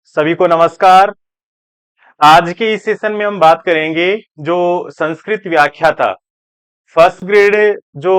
सभी को नमस्कार। आज के इस सेशन में हम बात करेंगे जो संस्कृत व्याख्या था। फर्स्ट ग्रेड जो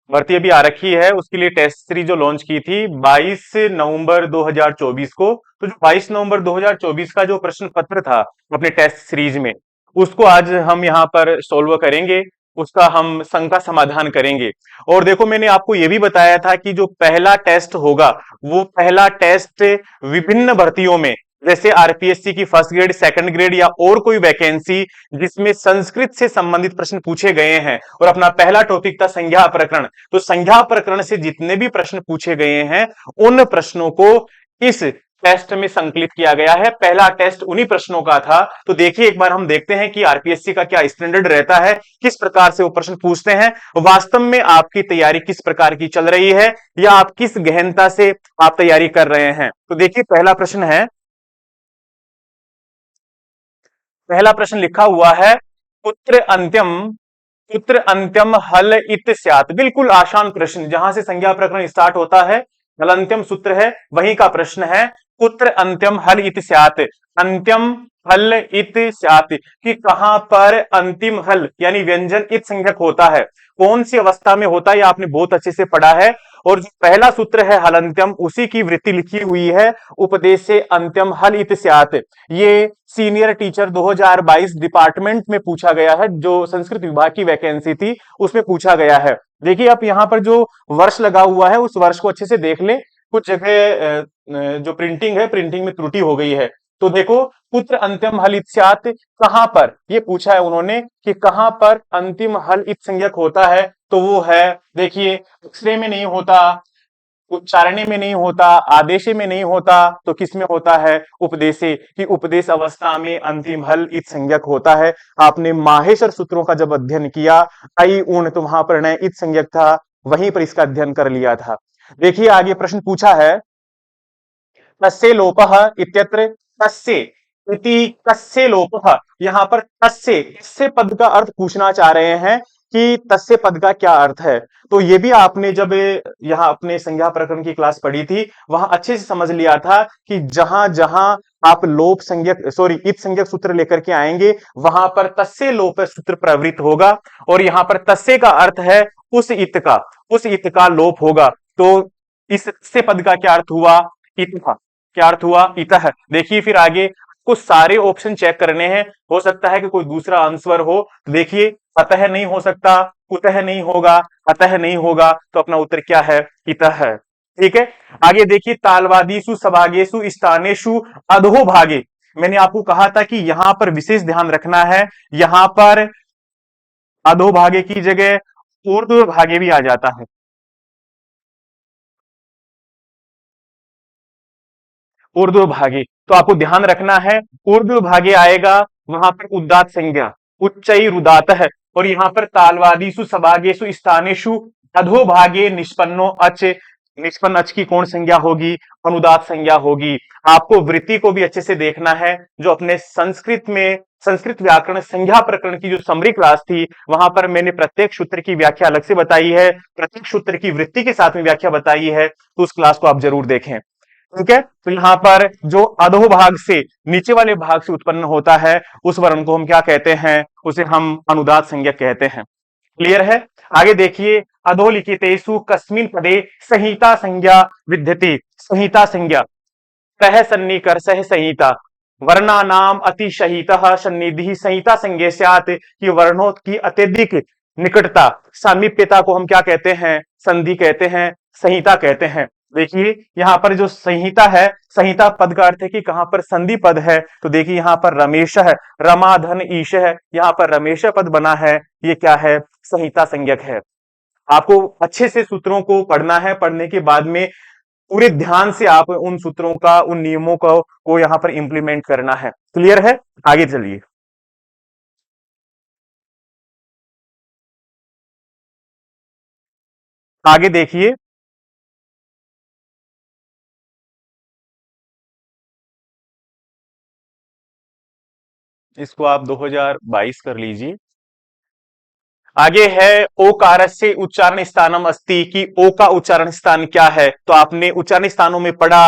भर्ती अभी आ रखी है उसके लिए टेस्ट सीरीज जो लॉन्च की थी 22 नवंबर 2024 को। तो जो 22 नवंबर 2024 का जो प्रश्न पत्र था अपने टेस्ट सीरीज में, उसको आज हम यहाँ पर सोल्व करेंगे। उसका हम संग का समाधान करेंगे। और देखो, मैंने आपको ये भी बताया था कि जो पहला टेस्ट होगा वो पहला टेस्ट विभिन्न भर्तियों में, जैसे आरपीएससी की फर्स्ट ग्रेड, सेकंड ग्रेड या और कोई वैकेंसी जिसमें संस्कृत से संबंधित प्रश्न पूछे गए हैं, और अपना पहला टॉपिक था संज्ञा प्रकरण। तो संज्ञा प्रकरण से जितने भी प्रश्न पूछे गए हैं उन प्रश्नों को इस टेस्ट में संकलित किया गया है। पहला टेस्ट उन्हीं प्रश्नों का था। तो देखिए, एक बार हम देखते हैं कि आरपीएससी का क्या स्टैंडर्ड रहता है, किस प्रकार से वो प्रश्न पूछते हैं, वास्तव में आपकी तैयारी किस प्रकार की चल रही है या आप किस गहनता से आप तैयारी कर रहे हैं। तो देखिए, पहला प्रश्न लिखा हुआ है, पुत्र अंत्यम पुत्र अंत्यम हल इत स्यात्। बिल्कुल आसान प्रश्न, जहां से संज्ञा प्रकरण स्टार्ट होता है, हल अंत्यम सूत्र है, वहीं का प्रश्न है। पुत्र अंत्यम हल इत स्यात्, अंत्यम हल इत स्यात् कि कहां पर अंतिम हल यानी व्यंजन इत संज्ञक होता है, कौन सी अवस्था में होता है, ये आपने बहुत अच्छे से पढ़ा है। और जो पहला सूत्र है हल अंत्यम, उसी की वृत्ति लिखी हुई है, उपदेश से अंत्यम हल इत स्यात्। ये सीनियर टीचर 2022 डिपार्टमेंट में पूछा गया है, जो संस्कृत विभाग की वैकेंसी थी उसमें पूछा गया है। देखिए, आप यहाँ पर जो वर्ष लगा हुआ है उस वर्ष को अच्छे से देख लें। कुछ जगह जो प्रिंटिंग है, प्रिंटिंग में त्रुटि हो गई है। तो देखो, पुत्र अंत्यम हल इत्स्यात्, कहां पर ये पूछा है उन्होंने कि कहां पर अंतिम हल इत संज्ञक होता है। तो वो है, देखिए, अक्षरे में नहीं होता, उच्चारणे में नहीं होता, आदेशे में नहीं होता, तो किस में होता है, उपदेशे। कि उपदेश अवस्था में अंतिम हल इत संज्ञक होता है। आपने माहेश्वर सूत्रों का जब अध्ययन किया, आई ऊण, तो वहां पर इत संज्ञक था, वहीं पर इसका अध्ययन कर लिया था। देखिए, आगे प्रश्न पूछा है, तस्य लोपः इत्यत्र, तस्य इति तस्य लोपः, यहां पर तस्य पद का अर्थ पूछना चाह रहे हैं कि तस्य पद का क्या अर्थ है। तो ये भी आपने जब यहाँ अपने संज्ञा प्रकरण की क्लास पढ़ी थी, वहां अच्छे से समझ लिया था कि जहां जहां आप लोप संज्ञक, सॉरी, इत संज्ञक सूत्र लेकर के आएंगे, वहां पर तस्य लोप सूत्र प्रवृत्त होगा। और यहां पर तस्य का अर्थ है उस इत का लोप होगा। तो इस से पद का क्या अर्थ हुआ, इत। क्या अर्थ हुआ, इतः। देखिए, फिर आगे कुछ सारे ऑप्शन चेक करने हैं, हो सकता है कि कोई दूसरा आंसर हो। तो देखिए, अतः नहीं हो सकता, कुतः नहीं होगा, अतः नहीं होगा, तो अपना उत्तर क्या है, इतः है। ठीक है। आगे देखिए, तालवादीसु सभागेशु स्थानेषु अधोभागे। मैंने आपको कहा था कि यहां पर विशेष ध्यान रखना है। यहां पर अधोभागे की जगह ऊर्ध्व भागे भी आ जाता है। ऊर्ध्व भागे, तो आपको ध्यान रखना है, ऊर्ध्व भागे आएगा, वहां पर उदात संज्ञा, उच्चई रुदात है। और यहां पर तालवादीसु सभागेशु स्थानेषु अधोभागे निष्पन्नो अच, निष्पन्न अच की कौन संज्ञा होगी, अनुदात संज्ञा होगी। आपको वृत्ति को भी अच्छे से देखना है। जो अपने संस्कृत में संस्कृत व्याकरण संज्ञा प्रकरण की जो समरी क्लास थी, वहां पर मैंने प्रत्येक सूत्र की व्याख्या अलग से बताई है, प्रत्येक सूत्र की वृत्ति के साथ में व्याख्या बताई है। तो उस क्लास को आप जरूर देखें। ठीक है। तो यहां पर जो अधो भाग से, नीचे वाले भाग से उत्पन्न होता है, उस वर्ण को हम क्या कहते हैं, उसे हम अनुदात संज्ञक कहते हैं। क्लियर है। आगे देखिए, अधोलिखितेषु कस्मिन् पदे संहिता संज्ञा विद्यते। संहिता संज्ञा, सह सन्निकर सह संहिता, वर्णानाम अतिशहितः सन्निधि संहिता संज्ञा स्यात्। कि वर्णों की अत्यधिक निकटता, सामीप्यता को हम क्या कहते हैं, संधि कहते हैं, संहिता कहते हैं। देखिए, यहाँ पर जो संहिता है, संहिता पद का अर्थ है कि कहां पर संधि पद है। तो देखिए, यहाँ पर रमेश है, रमाधन ईश है, यहाँ पर रमेश पद बना है, ये क्या है, संहिता संज्ञक है। आपको अच्छे से सूत्रों को पढ़ना है, पढ़ने के बाद में पूरे ध्यान से आप उन सूत्रों का, उन नियमों को यहां पर इंप्लीमेंट करना है। क्लियर है। आगे चलिए, आगे देखिए, इसको आप 2022 कर लीजिए। आगे है ओकारस्य उच्चारण स्थानम अस्ति, कि ओ का उच्चारण स्थान क्या है। तो आपने उच्चारण स्थानों में पढ़ा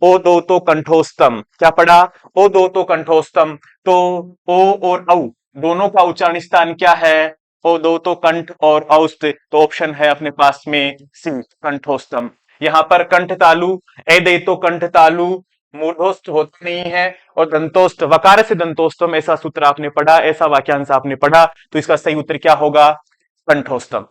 ओ दो तो कंठोस्तम, क्या पढ़ा, ओ दो तो कंठोस्तम। तो ओ और औ दोनों का उच्चारण स्थान क्या है, ओ दो तो कंठ और औस्त। तो ऑप्शन है अपने पास में सी, कंठोस्तम। यहाँ पर कंठ तालु, ए दे तो कंठ तालु मूर्धोस्त होता नहीं है, और दंतोस्त वकार से दंतोस्तम, ऐसा सूत्र आपने पढ़ा, ऐसा वाक्यांश आपने पढ़ा। तो इसका सही उत्तर क्या होगा, कंठोस्तम।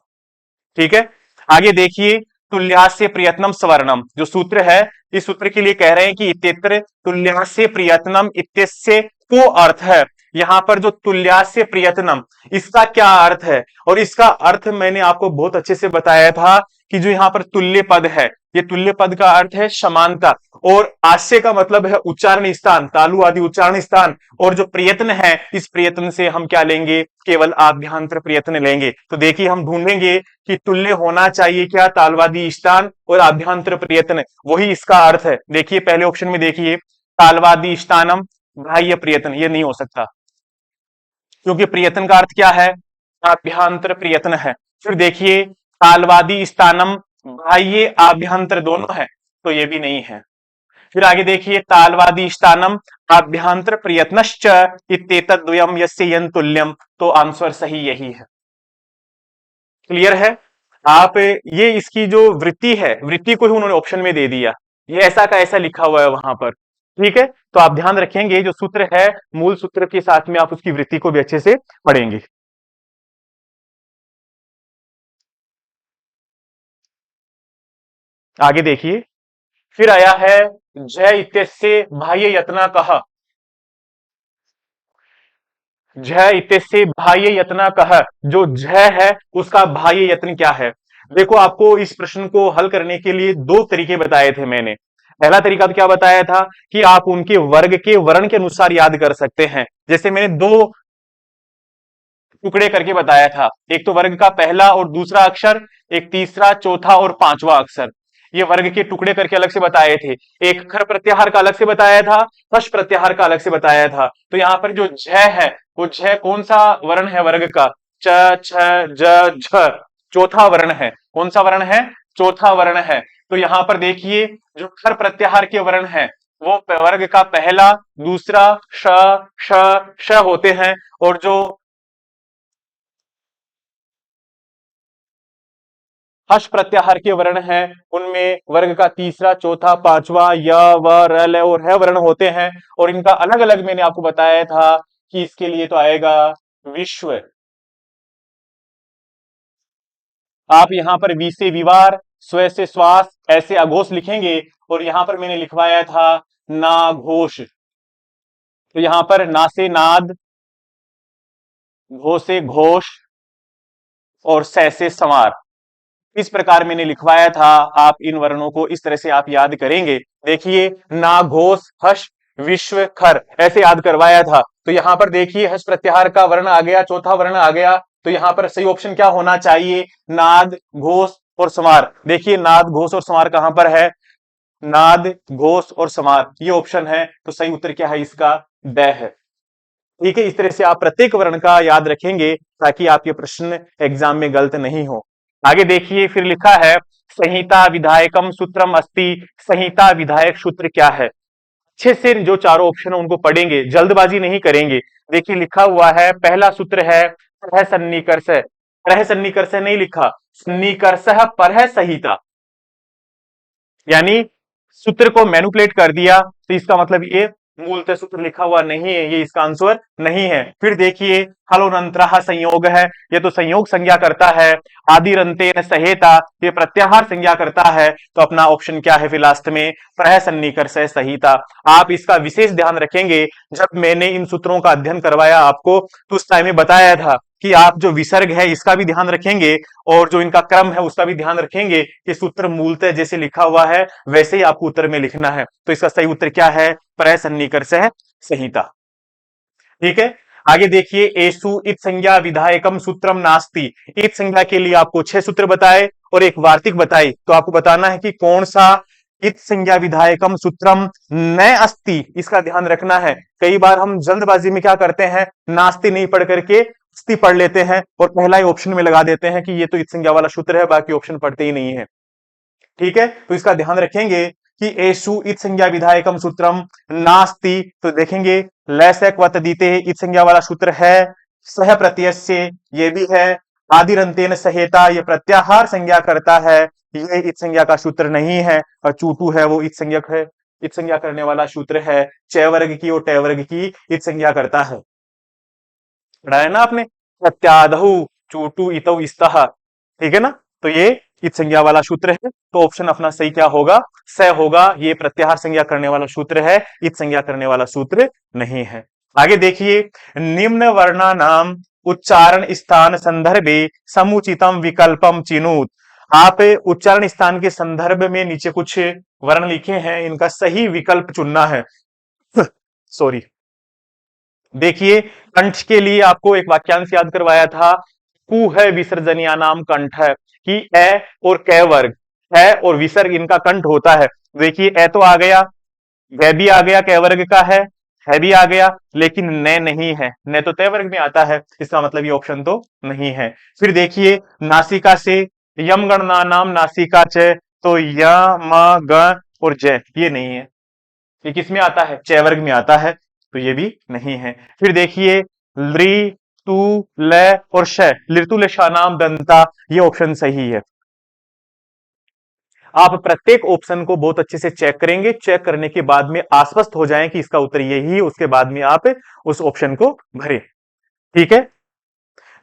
ठीक है, आगे देखिए, तुल्यास्य प्रयत्नम स्वर्णम जो सूत्र है, इस सूत्र के लिए कह रहे हैं कि इत्यत्र तुल्यास्य प्रयत्नम इत्यस्य को अर्थ है। यहां पर जो तुल्यास्य प्रयत्नम, इसका क्या अर्थ है, और इसका अर्थ मैंने आपको बहुत अच्छे से बताया था कि जो यहां पर तुल्य पद है, ये तुल्य पद का अर्थ है समानता, और आस्य का मतलब है उच्चारण स्थान, तालु आदि उच्चारण स्थान, और जो प्रयत्न है, इस प्रयत्न से हम क्या लेंगे, केवल आभ्यंतर प्रयत्न लेंगे। तो देखिए हम ढूंढेंगे कि तुल्य होना चाहिए क्या, तालवादी स्थान और आभ्यंतर प्रयत्न, वही इसका अर्थ है। देखिए पहले ऑप्शन में देखिए, तालवादी स्थानम बाह्य प्रयत्न, ये नहीं हो सकता, क्योंकि प्रयत्न का अर्थ क्या है, आभ्यंतर प्रयत्न है। फिर देखिए, तालवादी स्थानम बाह्य आभ्यंतर दोनों है, तो ये भी नहीं है। फिर आगे देखिए, तालवादी स्थानम आभ्यंतर प्रयत्नश्च इत्येतद्वयम् यस्य यन तुल्यम, तो आंसर सही यही है। क्लियर है, आप ये इसकी जो वृत्ति है, वृत्ति को ही उन्होंने ऑप्शन में दे दिया, ये ऐसा का ऐसा लिखा हुआ है वहां पर। ठीक है, तो आप ध्यान रखेंगे जो सूत्र है, मूल सूत्र के साथ में आप उसकी वृत्ति को भी अच्छे से पढ़ेंगे। आगे देखिए, फिर आया है जय इत्यस्य बाह्य यत्न कह, जय इत्यस्य बाह्य यत्न कह, जो जय है उसका बाह्य यत्न क्या है। देखो आपको इस प्रश्न को हल करने के लिए दो तरीके बताए थे मैंने। पहला तरीका तो क्या बताया था कि आप उनके वर्ग के वर्ण के अनुसार याद कर सकते हैं। जैसे मैंने दो टुकड़े करके बताया था, एक तो वर्ग का पहला और दूसरा अक्षर, एक तीसरा चौथा और पांचवा अक्षर, ये वर्ग के टुकड़े करके अलग से बताए थे। एक खर प्रत्याहार का अलग से बताया था, हर्ष प्रत्याहार का अलग से बताया था। तो यहाँ पर जो झ है, वो झ कौन सा वर्ण है वर्ग का, च छ ज झ, चौथा वर्ण है। कौन सा वर्ण है, चौथा वर्ण है। तो यहाँ पर देखिए, जो खर प्रत्याहार के वर्ण है, वो वर्ग का पहला, दूसरा, श श श होते हैं, और जो हर्ष प्रत्याहार के वर्ण हैं, उनमें वर्ग का तीसरा, चौथा, पांचवा य व र ल और ह वर्ण होते हैं, और इनका अलग अलग मैंने आपको बताया था कि इसके लिए तो आएगा विश्व। आप यहां पर वी से विवार, स्व से श्वास, ऐसे अघोष लिखेंगे, और यहां पर मैंने लिखवाया था नाघोष। तो यहां पर ना से नाद, घो से घोष, और स से संवार, इस प्रकार मैंने लिखवाया था। आप इन वर्णों को इस तरह से आप याद करेंगे। देखिए, ना घोष हर्ष विश्व खर, ऐसे याद करवाया था। तो यहां पर देखिए, हर्ष प्रत्याहार का वर्ण आ गया, चौथा वर्ण आ गया। तो यहां पर सही ऑप्शन क्या होना चाहिए, नाद घोष और समार। देखिए नाद घोष और समार कहां पर है, नाद घोष और समार, ये ऑप्शन है। तो सही उत्तर क्या है इसका, ड है। ठीक है, इस तरह से आप प्रत्येक वर्ण का याद रखेंगे, ताकि आपके प्रश्न एग्जाम में गलत नहीं हो। आगे देखिए, फिर लिखा है संहिता विधायकम सूत्रम अस्ति, संहिता विधायक सूत्र क्या है। अच्छे से जो चारों ऑप्शन है उनको पढ़ेंगे, जल्दबाजी नहीं करेंगे। देखिए लिखा हुआ है, पहला सूत्र है परः सन्निकर्ष, परः सन्निकर्ष नहीं लिखा, सन्निकर्ष परः संहिता, यानी सूत्र को मैनिपुलेट कर दिया। तो इसका मतलब ये मूलतः सूत्र लिखा हुआ नहीं है, ये इसका आंसर नहीं है। फिर देखिए, हलोनंतरः संयोग है, ये तो संयोग संज्ञा करता है। आदिरंतेन सहेता, ये प्रत्याहार संज्ञा करता है। तो अपना ऑप्शन क्या है फिर लास्ट में, प्रह सन्निकर्ष संहिता। आप इसका विशेष ध्यान रखेंगे, जब मैंने इन सूत्रों का अध्ययन करवाया आपको, तो उस टाइम में बताया था कि आप जो विसर्ग है इसका भी ध्यान रखेंगे, और जो इनका क्रम है उसका भी ध्यान रखेंगे, कि सूत्र मूलतः जैसे लिखा हुआ है वैसे ही आपको उत्तर में लिखना है। तो इसका सही उत्तर क्या है, प्रसन्निकर्ष संहिता। ठीक है, आगे देखिए, एसु इत संज्ञा विधायकम सूत्रम नास्ति, इत संज्ञा के लिए आपको 6 सूत्र बताए और एक वार्तिक बताई। तो आपको बताना है कि कौन सा इत संज्ञा विधायकम सूत्रम न अस्ति, इसका ध्यान रखना है। कई बार हम जल्दबाजी में क्या करते हैं, नास्ति नहीं पढ़ करके अस्ति पढ़ लेते हैं और पहला ही ऑप्शन में लगा देते हैं कि ये तो इत संज्ञा वाला सूत्र है, बाकी ऑप्शन पढ़ते ही नहीं है। ठीक है, तो इसका ध्यान रखेंगे कि एषु इत संज्ञा विधायकम सूत्रम नास्ति, तो देखेंगे लैसक व तदीते इत संज्ञा वाला सूत्र है। सह प्रत्यय ये भी है। आदिरंतेन सहेता ये प्रत्याहार संज्ञा करता है, ये इत संज्ञा का सूत्र नहीं है। और चूटू है वो इत संज्ञक है, इत संज्ञा करने वाला सूत्र है। च वर्ग की और ट वर्ग की इत संज्ञा करता है। पढ़ा है ना आपने, प्रत्यादहु चूटू इतौ इस्तः, ठीक है ना। तो ये इत संज्ञा वाला सूत्र है, तो ऑप्शन अपना सही क्या होगा, स होगा। ये प्रत्याहार संज्ञा करने वाला सूत्र है, इत संज्ञा करने वाला सूत्र नहीं है। आगे देखिए, निम्न वर्णा नाम उच्चारण स्थान संदर्भे समुचितम विकल्पम चिनुत। आप उच्चारण स्थान के संदर्भ में नीचे कुछ वर्ण लिखे हैं, इनका सही विकल्प चुनना है। सॉरी, देखिए कंठ के लिए आपको एक वाक्यांश याद करवाया था, कु है विसर्जनिया नाम कंठ है, कि ए और कै वर्ग है और विसर्ग इनका कंठ होता है। देखिए ए तो आ गया, वह भी आ गया, कै वर्ग का है भी आ गया, लेकिन न नहीं है, न तो तय वर्ग में आता है, इसका मतलब ये ऑप्शन तो नहीं है। फिर देखिए नासिका से यम गणना नाम नासिका च, तो य म ग और ज ये नहीं है, ये किस में आता है, च वर्ग में आता है, तो ये भी नहीं है। फिर देखिए लृ तु ल और श, लृतुलशा नाम दंता, ये ऑप्शन सही है। आप प्रत्येक ऑप्शन को बहुत अच्छे से चेक करेंगे, चेक करने के बाद में आश्वस्त हो जाएं कि इसका उत्तर यही है, उसके बाद में आप उस ऑप्शन को भरें। ठीक है,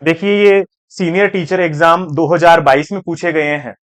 देखिए ये सीनियर टीचर एग्जाम 2022 में पूछे गए हैं।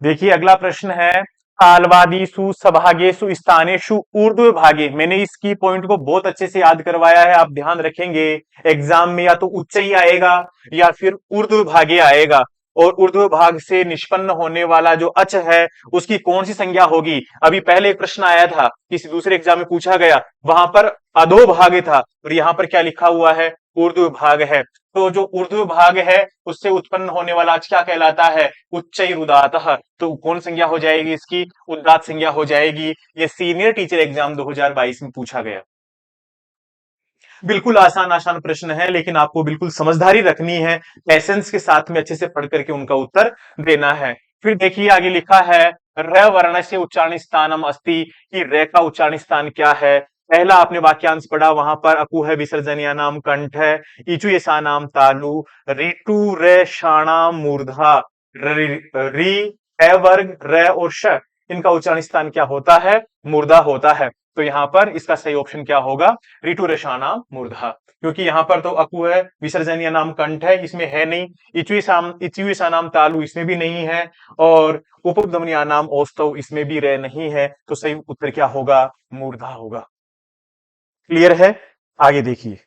देखिए अगला प्रश्न है, तालवादीसु सभागेसु स्थानेषु ऊर्ध्व भागे। मैंने इस की पॉइंट को बहुत अच्छे से याद करवाया है, आप ध्यान रखेंगे। एग्जाम में या तो उच्च ही आएगा या फिर ऊर्ध्व भागे आएगा, और ऊर्ध्व भाग से निष्पन्न होने वाला जो अच है उसकी कौन सी संज्ञा होगी। अभी पहले एक प्रश्न आया था, किसी दूसरे एग्जाम में पूछा गया, वहां पर अधो भागे था और यहाँ पर क्या लिखा हुआ है, ऊर्ध्व भाग है। तो जो ऊर्ध्व भाग है उससे उत्पन्न होने वाला अच क्या कहलाता है, उच्चैरुदातः। तो कौन संज्ञा हो जाएगी इसकी, उदात संज्ञा हो जाएगी। ये सीनियर टीचर एग्जाम 2022 में पूछा गया। बिल्कुल आसान आसान प्रश्न है, लेकिन आपको बिल्कुल समझदारी रखनी है, पैसेंस के साथ में अच्छे से पढ़ करके उनका उत्तर देना है। फिर देखिए आगे लिखा है, र वर्ण से उच्चारण स्थानम अस्ति, कि र का उच्चारण स्थान क्या है। पहला आपने वाक्यांश पढ़ा, वहां पर अकु है विसर्जनिया नाम कंठ है, इचु ये सा नाम तालु, रिटु रे शाणाम मूर्धा, री ए वर्ग र और श, इनका उच्चारण स्थान क्या होता है, मूर्धा होता है। तो यहां पर इसका सही ऑप्शन क्या होगा, ऋतु रेशाना मूर्धा, क्योंकि यहां पर तो अकु है, विसर्जनीय नाम कंठ है, इसमें है नहीं। इचुसा नाम तालु, इसमें भी नहीं है, और उपगमनिया नाम औस्तव, इसमें भी रह नहीं है। तो सही उत्तर क्या होगा, मूर्धा होगा। क्लियर है, आगे देखिए।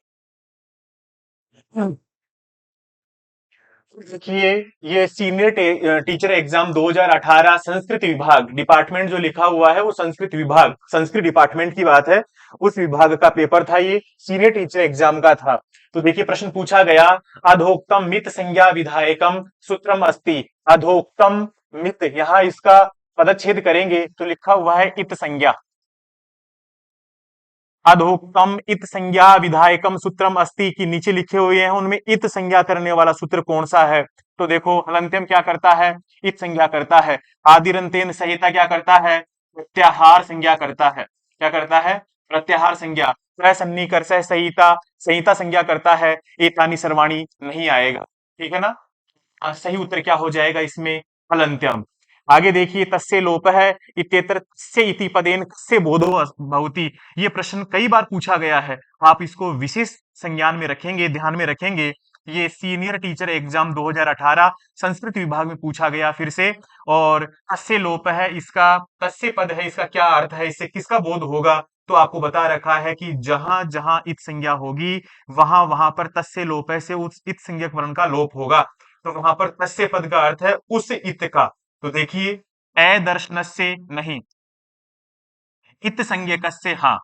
देखिए ये सीनियर टीचर एग्जाम 2018 संस्कृत विभाग डिपार्टमेंट जो लिखा हुआ है वो संस्कृत विभाग, संस्कृत डिपार्टमेंट की बात है, उस विभाग का पेपर था, ये सीनियर टीचर एग्जाम का था। तो देखिए प्रश्न पूछा गया, अधोक्तम मित संज्ञा विधायकम सूत्रम अस्ति। अधोक्तम मित, यहां इसका पदच्छेद करेंगे तो लिखा हुआ है इत संज्ञा। अधोक्तम इत संज्ञा विधायकम सूत्रम अस्ति की नीचे लिखे हुए हैं, उनमें इत संज्ञा करने वाला सूत्र कौन सा है। तो देखो हलंत्यम क्या करता है, इत संज्ञा करता है। आदिरंतेन संहिता क्या करता है, प्रत्याहार संज्ञा करता है। क्या करता है, प्रत्याहार संज्ञा। सन्निकर्ष संहिता, संहिता संज्ञा करता है। एतानी सर्वाणी नहीं आएगा, ठीक है ना। सही उत्तर क्या हो जाएगा इसमें, हलंत्यम। आगे देखिए, तस्य लोप है इत्येतर से इति पदेन कस्य बोधो भवति। ये प्रश्न कई बार पूछा गया है, आप इसको विशेष संज्ञान में रखेंगे, ध्यान में रखेंगे। ये सीनियर टीचर एग्जाम 2018 संस्कृत विभाग में पूछा गया फिर से। और तस्य लोप है, इसका तस्य पद है, इसका क्या अर्थ है, इससे किसका बोध होगा। तो आपको बता रखा है कि जहां जहां इत संज्ञा होगी वहां वहां पर तस्य लोप है से उस इत संज्ञक वर्ण का लोप होगा। तो वहां पर तस्य पद का अर्थ है उस इत का। तो देखिए, ए दर्शन से नहीं, इत संज्ञक से हाँ,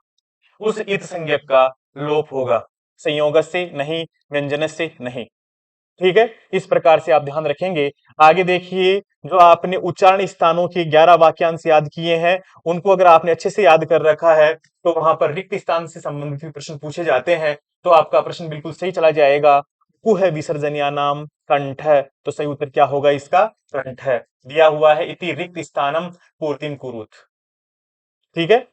उस इत संज्ञक का लोप होगा। संयोग से नहीं, व्यंजन से नहीं। ठीक है, इस प्रकार से आप ध्यान रखेंगे। आगे देखिए, जो आपने उच्चारण स्थानों के 11 वाक्यांश याद किए हैं, उनको अगर आपने अच्छे से याद कर रखा है तो वहां पर रिक्त स्थान से संबंधित भी प्रश्न पूछे जाते हैं, तो आपका प्रश्न बिल्कुल सही चला जाएगा। कुह विसर्जनिया नाम कंठ, तो सही उत्तर क्या होगा इसका? कंठ दिया हुआ है। इति रिक्त स्थानम पूर्तिम कुरुत। ठीक है,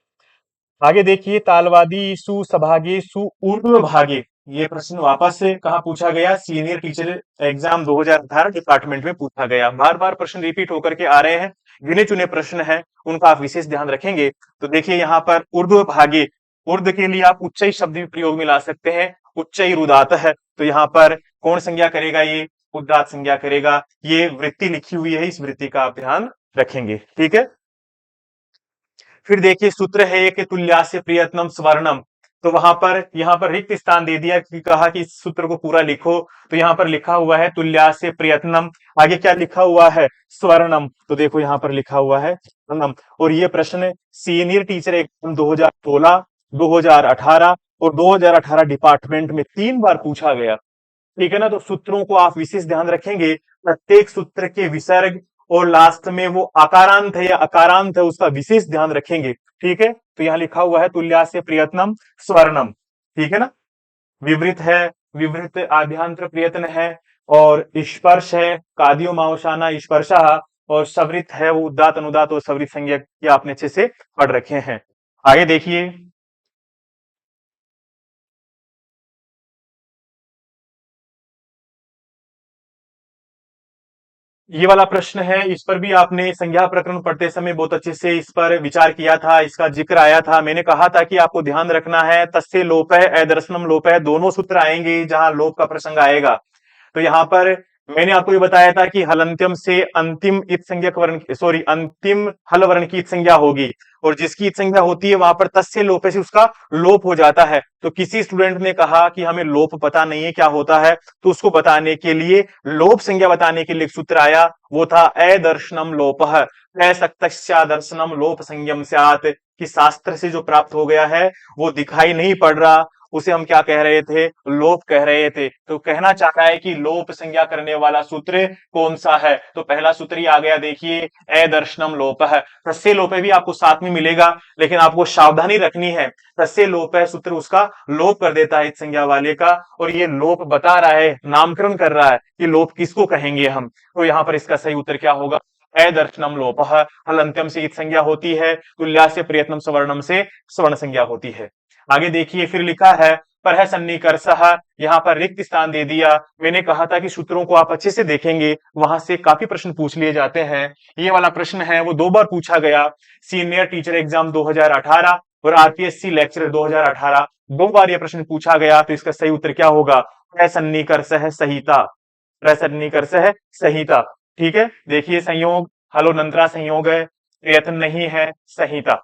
आगे देखिए, तालवादी सुसभागे ऊर्ध्व भागे, ये प्रश्न वापस से कहा पूछा गया? सीनियर टीचर एग्जाम 2018 डिपार्टमेंट में पूछा गया। बार बार प्रश्न रिपीट होकर के आ रहे हैं, गिने चुने प्रश्न हैं, उनका आप विशेष ध्यान रखेंगे। तो देखिए यहाँ पर ऊर्ध्व भागे, ऊर्ध्व के लिए आप उच्चई शब्द भी प्रयोग में ला सकते हैं। उच्चई रुदात है, तो यहाँ पर कौन संज्ञा करेगा? ये उदात संज्ञा करेगा। ये वृत्ति लिखी हुई है, इस वृत्ति का आप ध्यान रखेंगे। ठीक है, फिर देखिए सूत्र है एक, तुल्यास्य प्रयत्नम स्वर्णम, तो वहां पर यहाँ पर रिक्त स्थान दे दिया कि कहा कि इस सूत्र को पूरा लिखो, तो यहाँ पर लिखा हुआ है तुल्यास्य प्रयत्नम, आगे क्या लिखा हुआ है? स्वर्णम, तो देखो यहाँ पर लिखा हुआ है स्वर्णम। और ये प्रश्न सीनियर टीचर एग्जाम 2016, 2018 और 2018 डिपार्टमेंट में 3 बार पूछा गया। ठीक है ना, तो सूत्रों को आप विशेष ध्यान रखेंगे। प्रत्येक सूत्र के विसर्ग और लास्ट में वो आकारांत है या अकारांत है, उसका विशेष ध्यान रखेंगे। ठीक है, तो यहाँ लिखा हुआ है तुल्यास्य प्रयत्नम स्वर्णम। ठीक है ना, विवृत है, विवृत आभ्यंतर प्रयत्न है, और स्पर्श है कादियो मावसाना स्पर्शा, और सवृत है वो उदात अनुदात और सवृत संज्ञा, ये आपने अच्छे से पढ़ रखे हैं। आगे देखिए, ये वाला प्रश्न है, इस पर भी आपने संज्ञा प्रकरण पढ़ते समय बहुत अच्छे से इस पर विचार किया था, इसका जिक्र आया था। मैंने कहा था कि आपको ध्यान रखना है, तस्य लोप है अदर्शनम लोप है, दोनों सूत्र आएंगे जहां लोप का प्रसंग आएगा। तो यहाँ पर मैंने आपको ये बताया था कि हलंत्यम से अंतिम इत संज्ञक वर्ण, सॉरी अंतिम हल वर्ण की इत संज्ञा होगी, और जिसकी इत संज्ञा होती है वहां पर तस्य लोप से उसका लोप हो जाता है। तो किसी स्टूडेंट ने कहा कि हमें लोप पता नहीं है क्या होता है, तो उसको बताने के लिए, लोप संज्ञा बताने के लिए एक सूत्र आया, वो था अदर्शनम लोपः असक्तस्या दर्शनम लोप संज्ञम स्यात्, कि शास्त्र से जो प्राप्त हो गया है वो दिखाई नहीं पड़ रहा, उसे हम क्या कह रहे थे? लोप कह रहे थे। तो कहना चाहता है कि लोप संज्ञा करने वाला सूत्र कौन सा है? तो पहला सूत्र ही आ गया, देखिए अदर्शनम लोपः। तस्य लोप भी आपको साथ में मिलेगा, लेकिन आपको सावधानी रखनी है, तस्य लोप है सूत्र उसका लोप कर देता है इस संज्ञा वाले का, और ये लोप बता रहा है, नामकरण कर रहा है कि लोप किसको कहेंगे हम। तो यहाँ पर इसका सही उत्तर क्या होगा? अदर्शनम लोपः। हलंत्यम से इत संज्ञा होती है, तुल्यास्य प्रयत्नम सवर्णम से स्वर्ण संज्ञा होती है। आगे देखिए, फिर लिखा है पर है सन्निकर्षः, यहाँ पर रिक्त स्थान दे दिया। मैंने कहा था कि सूत्रों को आप अच्छे से देखेंगे, वहां से काफी प्रश्न पूछ लिए जाते हैं। ये वाला प्रश्न है वो 2 बार पूछा गया, सीनियर टीचर एग्जाम 2018 और आरपीएससी लेक्चर 2018, 2 बार ये प्रश्न पूछा गया। तो इसका सही उत्तर क्या होगा? प्रसन्निकर्षः संहिता, प्रसन्निकर्षः संहिता। ठीक है, देखिए संयोग हलोनंतरा संयोग है, प्रयत्न नहीं है, संहिता,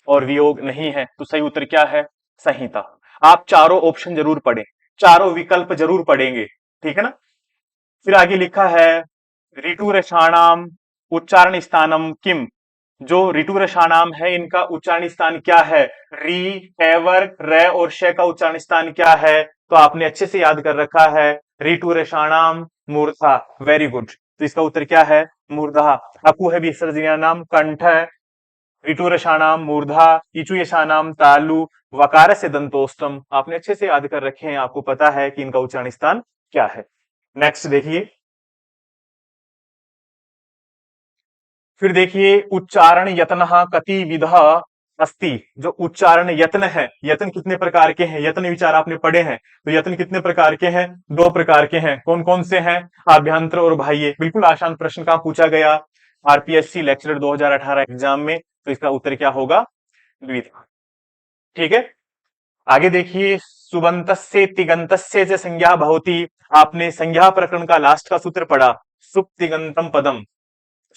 और वियोग नहीं है, तो सही उत्तर क्या है? संहिता। आप चारों ऑप्शन जरूर पढ़ें, चारों विकल्प जरूर पढ़ेंगे। ठीक है ना, फिर आगे लिखा है ऋतु रसाणाम उच्चारण स्थानम किम, जो ऋतु रसाणाम है इनका उच्चारण स्थान क्या है? री, एवर, र और श का उच्चारण स्थान क्या है? तो आपने अच्छे से याद कर रखा है, ऋतु रसाणाम मूर्धा। वेरी गुड, तो इसका उत्तर क्या है? मूर्धा। अकु है विसर्जनीय नाम कंठ, ऋटुरषाणाम मूर्धा, इचुयशानाम तालु, वकार से दंतोस्तम। आपने अच्छे से याद कर रखे हैं, आपको पता है कि इनका उच्चारण स्थान क्या है। नेक्स्ट देखिए, फिर देखिए उच्चारण यत्न कति विधा अस्ति, जो उच्चारण यत्न है, यत्न कितने प्रकार के हैं? यत्न विचार आपने पढ़े हैं, तो यत्न कितने प्रकार के हैं? 2 प्रकार के हैं। कौन कौन से हैं? आभ्यंतर और बाह्य। बिल्कुल आसान प्रश्न का पूछा गया आरपीएससी लेक्चरर 2018 एग्जाम में, तो इसका उत्तर क्या होगा? द्विधा। ठीक है, आगे देखिए, सुबंतस्य तिगंतस्य च संज्ञा भवति, आपने संज्ञा प्रकरण का लास्ट का सूत्र पढ़ा, सुप तिगंतम पदम।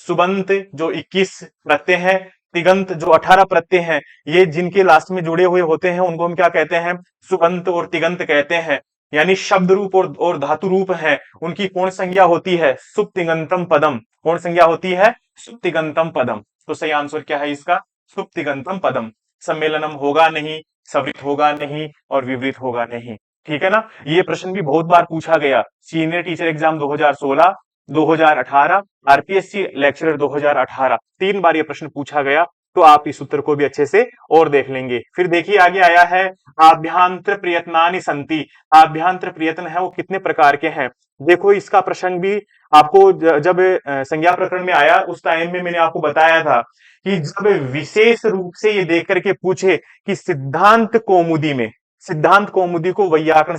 सुबंत जो 21 प्रत्यय हैं, तिगंत जो 18 प्रत्यय हैं, ये जिनके लास्ट में जुड़े हुए होते हैं उनको हम क्या कहते हैं? सुबंत और तिगंत कहते हैं। यानी शब्द रूप और धातु रूप है, उनकी कौन संज्ञा होती है? सुप्तिगंतम पदम। कौन संज्ञा होती है? सुप्तिगंतम पदम। तो सही आंसर क्या है इसका? सुप्तिगंतम पदम। सम्मेलनम होगा नहीं, सवृत होगा नहीं, और विवृत होगा नहीं। ठीक है ना। ये प्रश्न भी बहुत बार पूछा गया, senior teacher exam 2016, 2018, RPSC lecturer 2018, 3 बार ये प्रश्न पूछा गया। तो आप इस उत्तर को भी अच्छे से और देख लेंगे। फिर देखिए आगे आया है, आभ्यंतर प्रयत्नानि संति। आभ्यंतर प्रयत्न है वो कितने प्रकार के हैं। देखो इसका प्रश्न भी आपको जब संज्ञा प्रकरण में आया उस टाइम में मैंने आपको बताया था कि जब विशेष रूप से ये देख करके पूछे कि सिद्धांत कौमुदी में, सिद्धांत कौमुदी को वैयाकरण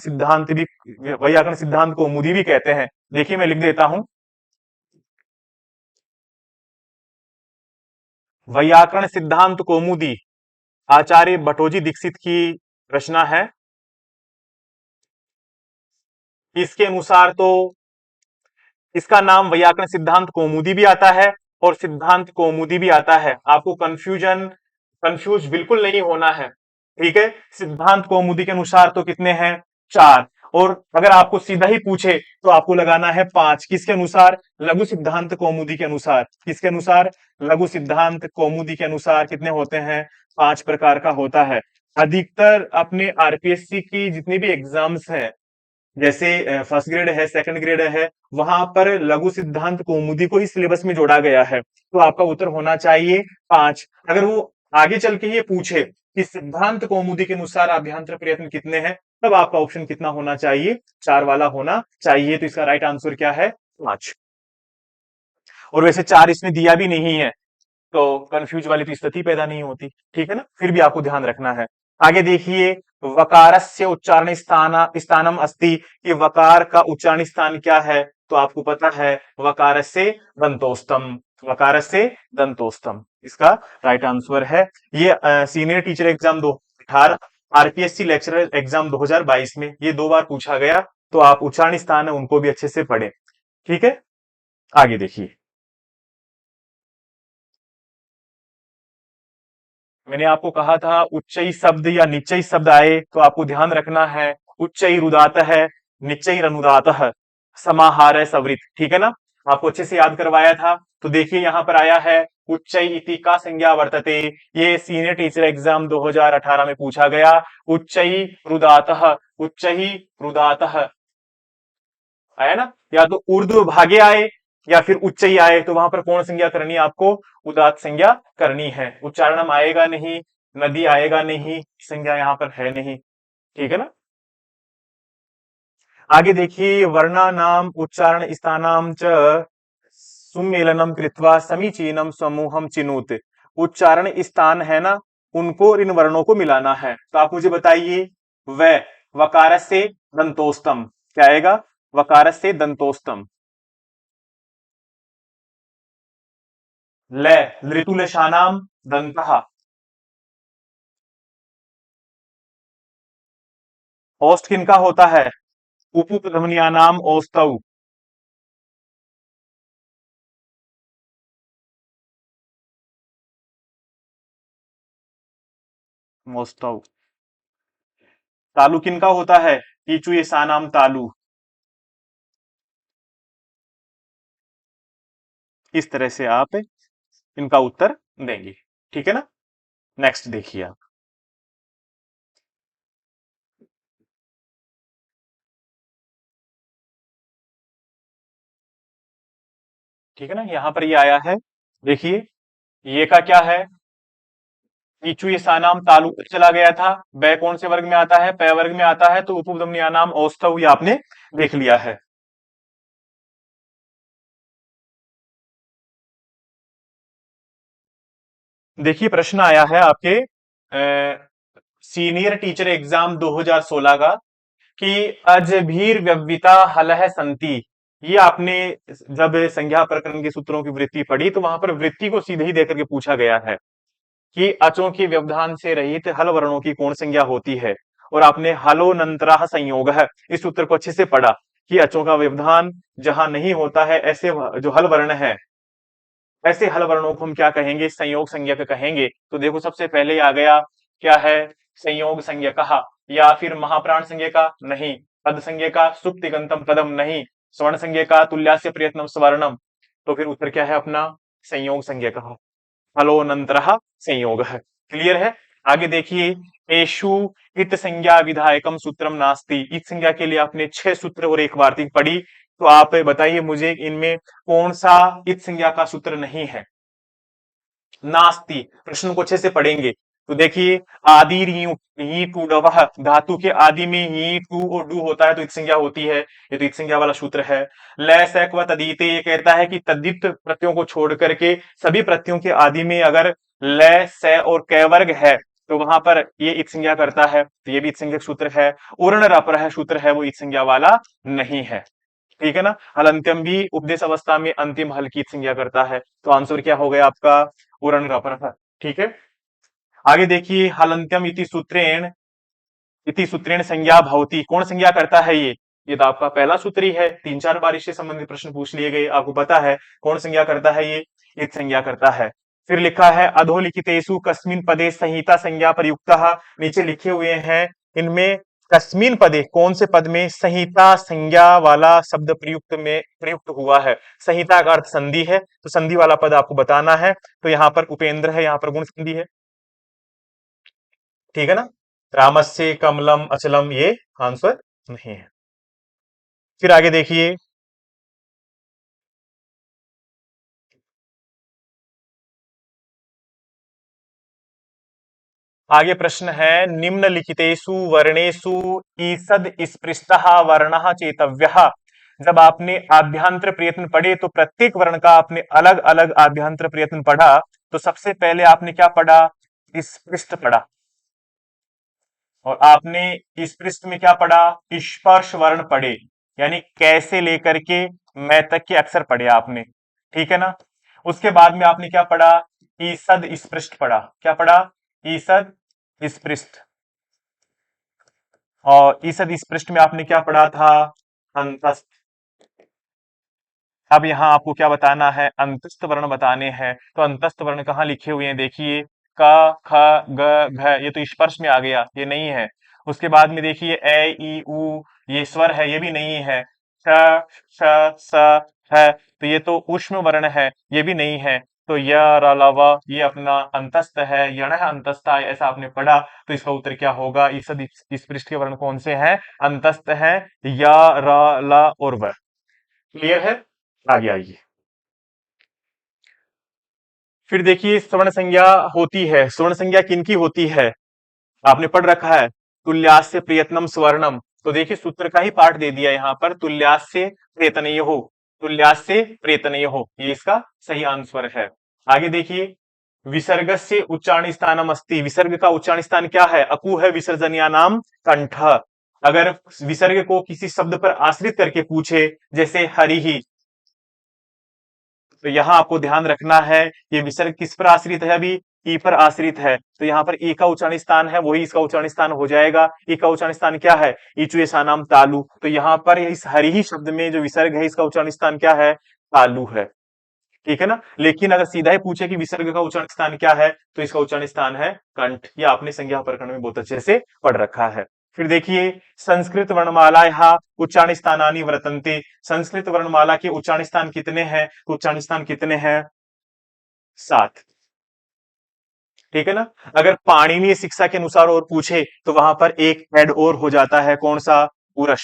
सिद्धांत कौमुदी भी कहते हैं। देखिए मैं लिख देता हूं, वैयाकरण सिद्धांत कौमुदी आचार्य भट्टोजी दीक्षित की रचना है। इसके अनुसार तो इसका नाम वैयाकरण सिद्धांत कौमुदी भी आता है और सिद्धांत कौमुदी भी आता है। आपको कंफ्यूज बिल्कुल नहीं होना है, ठीक है। सिद्धांत कौमुदी के अनुसार तो कितने हैं, 4। और अगर आपको सीधा ही पूछे तो आपको लगाना है 5। किसके अनुसार, लघु सिद्धांत कौमुदी के अनुसार। किसके अनुसार, लघु सिद्धांत कौमुदी के अनुसार कितने होते हैं, 5 प्रकार का होता है। अधिकतर अपने आरपीएससी की जितनी भी एग्जाम्स हैं, जैसे फर्स्ट ग्रेड है, सेकंड ग्रेड है, वहां पर लघु सिद्धांत कौमुदी को ही सिलेबस में जोड़ा गया है। तो आपका उत्तर होना चाहिए 5। अगर वो आगे चल के ये पूछे कि सिद्धांत कौमुदी के अनुसार अभ्यंतर प्रयत्न कितने हैं, तब आपका ऑप्शन कितना होना चाहिए, 4 वाला होना चाहिए। तो इसका राइट आंसर क्या है, 5। और वैसे 4 इसमें दिया भी नहीं है, तो कंफ्यूज वाली तो स्थिति पैदा नहीं होती, ठीक है ना। फिर भी आपको ध्यान रखना है। आगे देखिए, वकारस्य उच्चारण स्थानम अस्ति, कि वकार का उच्चारण स्थान क्या है। तो आपको पता है, वकारस्य दंतोस्तम, वकारस्य दंतोस्तम इसका राइट आंसर है। ये senior teacher exam 2018, RPSC lecturer exam 2022 में ये 2 बार पूछा गया। तो आप उच्चारण स्थान है उनको भी अच्छे से पढ़े, ठीक है। आगे देखिए, मैंने आपको कहा था उच्चई शब्द या निचयी शब्द आए तो आपको ध्यान रखना है, उच्चई रुदात है, निचयी अनुदात है, समाहार है सवृत, ठीक है ना। आपको अच्छे से याद करवाया था। तो देखिए यहां पर आया है, उच्चई इति का संज्ञा वर्तते। ये सीनियर टीचर एग्जाम 2018 में पूछा गया। उच्चई रुदात, उच्चई रुदात आया ना। या तो ऊर्ध्व भागे आए या फिर उच्चई आए, तो वहां पर कौन संज्ञा करनी है आपको, उदात्त संज्ञा करनी है। उच्चारणम आएगा नहीं, नदी आएगा नहीं, संज्ञा यहां पर है नहीं, ठीक है ना। आगे देखिए, वर्णानाम उच्चारण स्थानाम च सुमेलनम कृत्वा समीचीनम समूहम चिनुत। उच्चारण स्थान है ना, उनको और इन वर्णों को मिलाना है। तो आप मुझे बताइए, व वकार से दंतोस्तम क्या आएगा, वकार से दंतोस्तम। ल लृतुलशानाम दंतः। औष्ठ किनका होता है, उपध्वनियानाम औस्तौ। औस्तौ। तालु किनका होता है, कीचु ये सानाम तालु। इस तरह से आप इनका उत्तर देंगे, ठीक है ना। नेक्स्ट देखिए आप, ठीक है ना। यहां पर ये आया है, देखिए ये का क्या है, कीचु ये सानाम तालु चला गया था। बै कौन से वर्ग में आता है, पै वर्ग में आता है। तो उपध्वनियानाम औस्तौ ये आपने देख लिया है। देखिए प्रश्न आया है आपके सीनियर टीचर एग्जाम 2016 का, कि अजभीर व्यवविता हलह संति। ये आपने जब संज्ञा प्रकरण के सूत्रों की वृत्ति पढ़ी तो वहां पर वृत्ति को सीधे ही देकर के पूछा गया है कि अचों के व्यवधान से रहित हल वर्णों की कौन संज्ञा होती है। और आपने हलोनंतरा संयोग है इस सूत्र को अच्छे से पढ़ा कि अचों का व्यवधान जहां नहीं होता है, ऐसे जो हल वर्ण है, ऐसे हल वर्णों को हम क्या कहेंगे, संयोग संज्ञक कहेंगे। तो देखो सबसे पहले आ गया, क्या है, संयोग संज्ञक कहा, या फिर महाप्राण संज्ञक का नहीं, पद संज्ञक का सुप्तिगंतम पदम नहीं, स्वर्ण संज्ञक का तुल्यास्य प्रयत्नम स्वर्णम। तो फिर उत्तर क्या है अपना, संयोग संज्ञक, हलोनंतर संयोग है। क्लियर है। आगे देखिए, एषु इत संज्ञा विधायकम सूत्रम नास्ति। इत संज्ञा के लिए आपने 6 सूत्र और एक वार्तिक पढ़ी, तो आप बताइए मुझे इनमें कौन सा इत संज्ञा का सूत्र नहीं है। नास्ति, प्रश्न को अच्छे से पढ़ेंगे तो देखिए, आदि री टू डवह, धातु के आदि में ही टू और डू होता है तो इत संज्ञा होती है, ये तो इत संज्ञा वाला सूत्र है। लय सैक व तदीते, ये कहता है कि तद्धित प्रत्ययों को छोड़ करके सभी प्रत्ययों के आदि में अगर लय से और कै वर्ग है तो वहां पर ये इत संज्ञा करता है, तो ये भी इत संज्ञक सूत्र है। उर्ण रप्रह सूत्र है, वो इत संज्ञा वाला नहीं है। ठीक है ना। हल अंत्यम भी उपदेश अवस्था में अंतिम हल की संज्ञा करता है, तो आंसर क्या हो गया आपका, उरण रपर। ठीक है, आगे देखिए, हल अंत्यम इति सूत्रेण संज्ञा भवति, कौन संज्ञा करता है ये तो आपका पहला सूत्र ही है, 3-4 बार इससे संबंधित प्रश्न पूछ लिए गए, आपको पता है कौन संज्ञा करता है, ये इत संज्ञा करता है। फिर लिखा है अधोलिखितेषु कस्मिन पदे संहिता संज्ञा प्रयुक्तः, नीचे लिखे हुए हैं इनमें कस्मिन पदे, कौन से पद में संहिता संज्ञा वाला शब्द प्रयुक्त हुआ है। संहिता का अर्थ संधि है, तो संधि वाला पद आपको बताना है, तो यहाँ पर उपेंद्र है, यहाँ पर गुण संधि है। ठीक है ना। रामस्य कमलम अचलम, ये आंसर नहीं है। फिर आगे देखिए, आगे प्रश्न है निम्नलिखितेषु वर्णेषु ईसद स्पृष्टः वर्णः चेतव्यः। जब आपने आभ्यंतर प्रयत्न पढ़े तो प्रत्येक वर्ण का आपने अलग अलग आभ्यंतर प्रयत्न पढ़ा, तो सबसे पहले आपने क्या पढ़ा, स्पृष्ट पढ़ा, और आपने स्पृष्ट में क्या पढ़ा, स्पर्श वर्ण पढ़े, यानी कैसे लेकर के मैं तक के अक्षर पढ़े आपने। ठीक है ना। उसके बाद में आपने क्या पढ़ा, ईसद स्पृष्ट पढ़ा, क्या पढ़ा, ईसद स्पृष्ट। और ईसद स्पृष्ट में आपने क्या पढ़ा था, अंतस्थ। अब यहां आपको क्या बताना है, अंतस्थ वर्ण बताने हैं, तो अंतस्थ वर्ण कहाँ लिखे हुए हैं, देखिए क ख ग घ, ये तो स्पर्श में आ गया, ये नहीं है। उसके बाद में देखिए ए ई उ, ये स्वर है, ये भी नहीं है। श श स है, तो ये तो ऊष्म वर्ण है, ये भी नहीं है। तो य र ल व, ये अपना अंतस्थ है, यण अंतस्थ है, ऐसा आपने पढ़ा, तो इसका उत्तर क्या होगा, इस पृष्ठ के वर्ण कौन से हैं, अंतस्थ है, य र ल और व। क्लियर है। आगे आइए, फिर देखिए स्वर्ण संज्ञा होती है, स्वर्ण संज्ञा किनकी होती है, आपने पढ़ रखा है, तुल्यास्य प्रयत्नम स्वर्णम, तो देखिए सूत्र का ही पाठ दे दिया यहां पर, तुल्यास्य प्रयतनयोः, तुल्यास्य प्रयतनयोः, ये इसका सही आंसर है। आगे देखिए, विसर्ग से उच्चारण स्थानम अस्ति, विसर्ग का उच्चारण स्थान क्या है, अकु है विसर्जनिया नाम कंठ। अगर विसर्ग को किसी शब्द पर आश्रित करके पूछे, जैसे हरि ही, तो यहां आपको ध्यान रखना है, ये विसर्ग किस पर आश्रित है, अभी ई पर आश्रित है, तो यहाँ पर ई का उच्चारण स्थान है, वही इसका उच्चारण स्थान हो जाएगा। ई का उच्चारण स्थान क्या है, इचुए नाम तालु, तो यहाँ पर इस हरि ही शब्द में जो विसर्ग है, इसका उच्चारण स्थान क्या है, तालु है। ठीक है ना। लेकिन अगर सीधा ही पूछे कि विसर्ग का उच्चारण स्थान क्या है, तो इसका उच्चारण स्थान है कंठ, ये आपने संज्ञा प्रकरण में बहुत अच्छे से पढ़ रखा है। फिर देखिए, संस्कृत वर्णमाला यहाँ उच्चारण स्थानानि वर्तन्ते, संस्कृत वर्णमाला के उच्चारण स्थान कितने हैं, तो उच्चारण स्थान कितने हैं, 7। ठीक है ना। अगर पाणिनीय शिक्षा के अनुसार और पूछे तो वहां पर एक हेड और हो जाता है, कौन सा, पुरुष।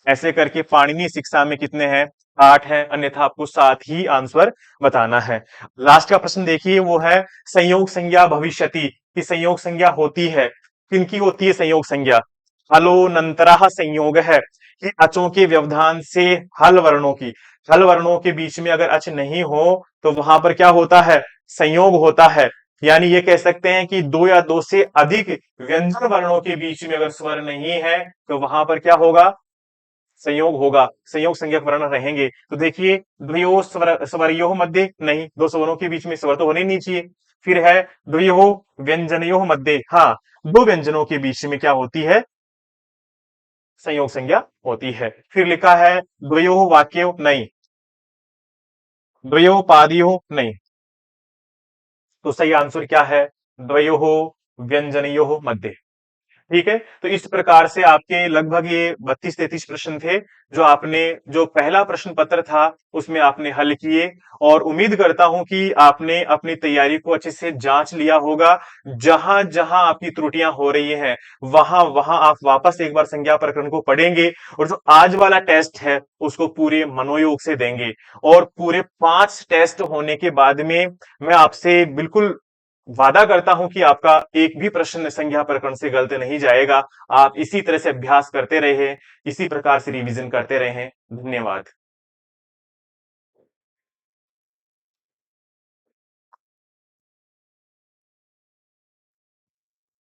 ऐसे करके पाणिनीय शिक्षा में कितने हैं, 8 है, अन्यथा आपको 7 ही आंसर बताना है। लास्ट का प्रश्न देखिए, वो है संयोग संज्ञा भविष्यति, की संयोग संज्ञा होती है, किनकी होती है संयोग संज्ञा, हलोनंतरा संयोग है, कि अचों के व्यवधान से हल वर्णों की, हल वर्णों के बीच में अगर अच नहीं हो तो वहां पर क्या होता है, संयोग होता है। यानी ये कह सकते हैं कि दो या दो से अधिक व्यंजन वर्णों के बीच में अगर स्वर नहीं है तो वहां पर क्या होगा, संयोग होगा, संयोग संज्ञक वर्ण रहेंगे। तो देखिए, द्वयो स्वरयो मध्य, नहीं, दो स्वरों के बीच में स्वर तो होने नहीं चाहिए। फिर है द्वयो व्यंजनयो मध्य, हाँ, दो व्यंजनों के बीच में क्या होती है, संयोग संज्ञा होती है। फिर लिखा है द्वयो वाक्यो, नहीं, द्वयो पादियो, नहीं, तो सही आंसर क्या है, द्वयो व्यंजनयो मध्य। ठीक है, तो इस प्रकार से आपके लगभग ये 32-33 प्रश्न थे जो आपने, जो पहला प्रश्न पत्र था उसमें आपने हल किए। और उम्मीद करता हूं कि आपने अपनी तैयारी को अच्छे से जांच लिया होगा। जहां जहां आपकी त्रुटियां हो रही हैं वहां वहां आप वापस एक बार संज्ञा प्रकरण को पढ़ेंगे और जो आज वाला टेस्ट है उसको पूरे मनोयोग से देंगे। और पूरे 5 टेस्ट होने के बाद में मैं आपसे बिल्कुल वादा करता हूं कि आपका एक भी प्रश्न संज्ञा प्रकरण से गलत नहीं जाएगा। आप इसी तरह से अभ्यास करते रहे, इसी प्रकार से रिवीजन करते रहे। धन्यवाद।